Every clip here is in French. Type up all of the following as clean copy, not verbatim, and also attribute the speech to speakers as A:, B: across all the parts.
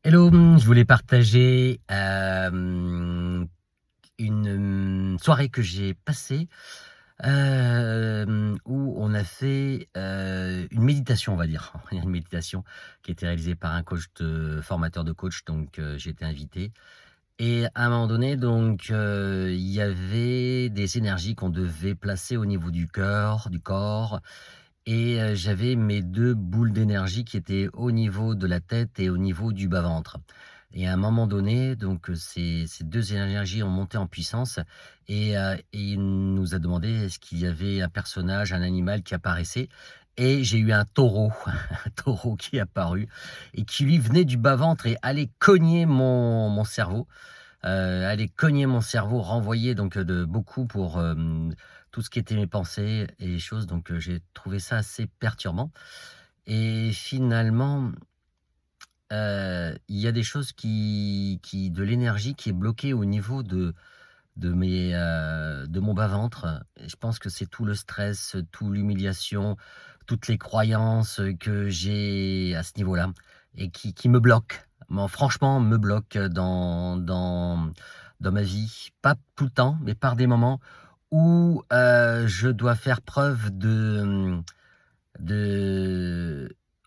A: Hello, je voulais partager une soirée que j'ai passée où on a fait une méditation, on va dire. Une méditation qui a été réalisée par un coach formateur de coach, donc j'ai été invité. Et à un moment donné, donc il y avait des énergies qu'on devait placer au niveau du cœur, du corps, et j'avais mes 2 boules d'énergie qui étaient au niveau de la tête et au niveau du bas-ventre. Et à un moment donné, donc ces 2 énergies ont monté en puissance et il nous a demandé est-ce qu'il y avait un personnage, un animal qui apparaissait, et j'ai eu un taureau, un taureau qui est apparu et qui lui venait du bas-ventre et allait cogner mon cerveau. Aller cogner mon cerveau, renvoyer donc de beaucoup pour, tout ce qui était mes pensées et les choses, donc j'ai trouvé ça assez perturbant et finalement, il y a des choses qui de l'énergie qui est bloquée au niveau de mon bas-ventre, et je pense que c'est tout le stress, tout l'humiliation, toutes les croyances, que j'ai à ce niveau-là et qui me bloquent. Franchement, me bloquent dans ma vie. Pas tout le temps, mais par des moments où, je dois faire preuve de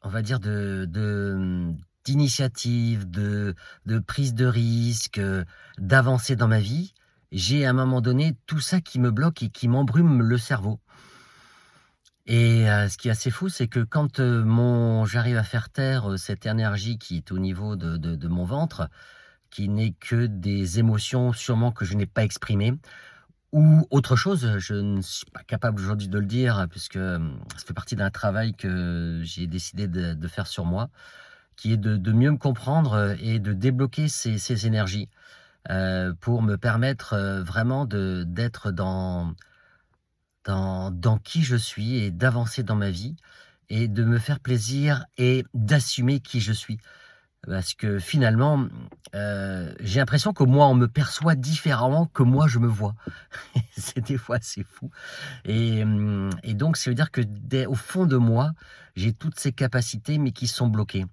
A: on va dire d'initiative, de prise de risque, d'avancer dans ma vie. J'ai à un moment donné tout ça qui me bloque et qui m'embrume le cerveau. Et ce qui est assez fou, c'est que quand, j'arrive à faire taire, cette énergie qui est au niveau de mon ventre, qui n'est que des émotions sûrement que je n'ai pas exprimées ou autre chose, je ne suis pas capable aujourd'hui de le dire puisque, ça fait partie d'un travail que j'ai décidé de faire sur moi, qui est de mieux me comprendre, et de débloquer ces énergies, pour me permettre, vraiment d'être dans qui je suis et d'avancer dans ma vie et de me faire plaisir et d'assumer qui je suis. Parce que finalement, j'ai l'impression que moi, on me perçoit différemment que moi je me vois. C'est des fois assez fou et donc ça veut dire que dès au fond de moi, j'ai toutes ces capacités mais qui sont bloquées.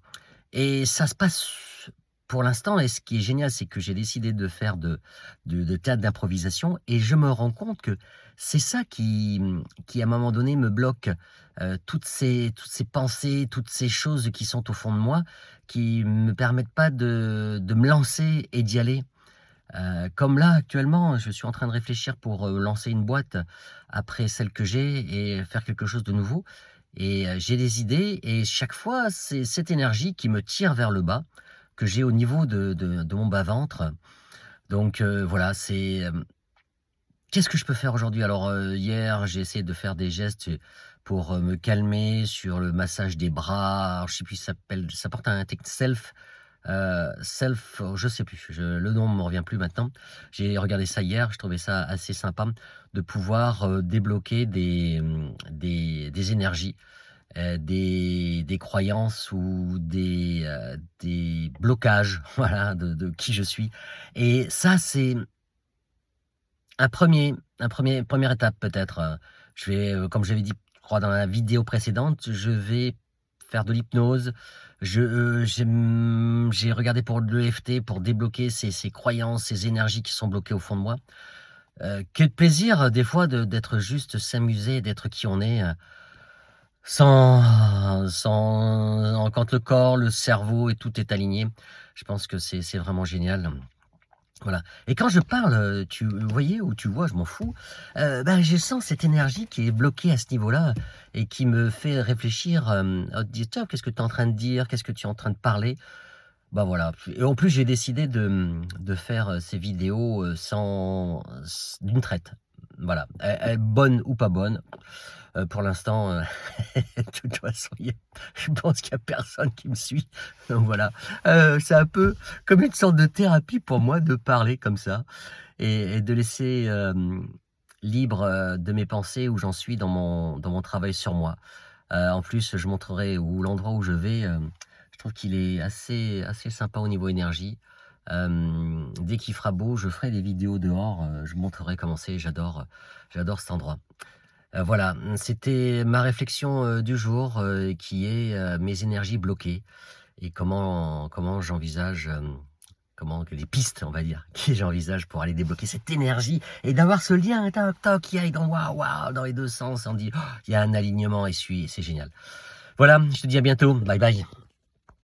A: Et ça se passe pour l'instant, et ce qui est génial, c'est que j'ai décidé de faire de théâtre d'improvisation et je me rends compte que c'est ça qui à un moment donné me bloque, toutes ces pensées, toutes ces choses qui sont au fond de moi, qui me permettent pas de me lancer et d'y aller. Comme là, actuellement, je suis en train de réfléchir pour, lancer une boîte après celle que j'ai et faire quelque chose de nouveau et j'ai des idées et chaque fois, c'est cette énergie qui me tire vers le bas, que j'ai au niveau de mon bas-ventre. Donc voilà, qu'est-ce que je peux faire aujourd'hui? Alors, hier, j'ai essayé de faire des gestes, pour, me calmer sur le massage des bras. Alors je sais plus, ça porte un tec self, je sais plus, le nom me revient plus maintenant. J'ai regardé ça hier, je trouvais ça assez sympa de pouvoir, débloquer des énergies, des croyances ou des blocages, voilà, de qui je suis. Et ça, c'est première étape peut-être, je vais, comme j'avais dit, je crois dans la vidéo précédente, je vais faire de l'hypnose. J'ai regardé pour l'EFT pour débloquer ces croyances, ces énergies qui sont bloquées au fond de moi. Quel plaisir, des fois d'être juste s'amuser, d'être qui on est, quand le corps, le cerveau et tout est aligné. Je pense que c'est vraiment génial. Voilà, et quand je parle, tu voyais ou tu vois, je m'en fous, ben, je sens cette énergie qui est bloquée à ce niveau-là et qui me fait réfléchir, à te dire: «Tiens, qu'est-ce que tu es en train de dire? Qu'est-ce que tu es en train de parler?» Bah, voilà, et en plus, j'ai décidé de faire, ces vidéos, sans d'une traite. Voilà, bonnes ou pas bonnes, pour l'instant, de toute façon, je pense qu'il y a personne qui me suit, donc voilà. C'est un peu comme une sorte de thérapie pour moi de parler comme ça et de laisser, libre, de mes pensées où j'en suis dans mon travail sur moi. En plus, je montrerai où l'endroit où je vais, je trouve qu'il est assez sympa au niveau énergie. Dès qu'il fera beau, je ferai des vidéos dehors, je montrerai comment c'est, j'adore cet endroit. Voilà, c'était ma réflexion, du jour, qui est, mes énergies bloquées et comment j'envisage, comment les pistes, on va dire, que j'envisage pour aller débloquer cette énergie et d'avoir ce lien toc toc qui aille dans waouh waouh dans les 2 sens. On dit: «Oh, il y a un alignement et c'est génial». Voilà, je te dis à bientôt. Bye bye.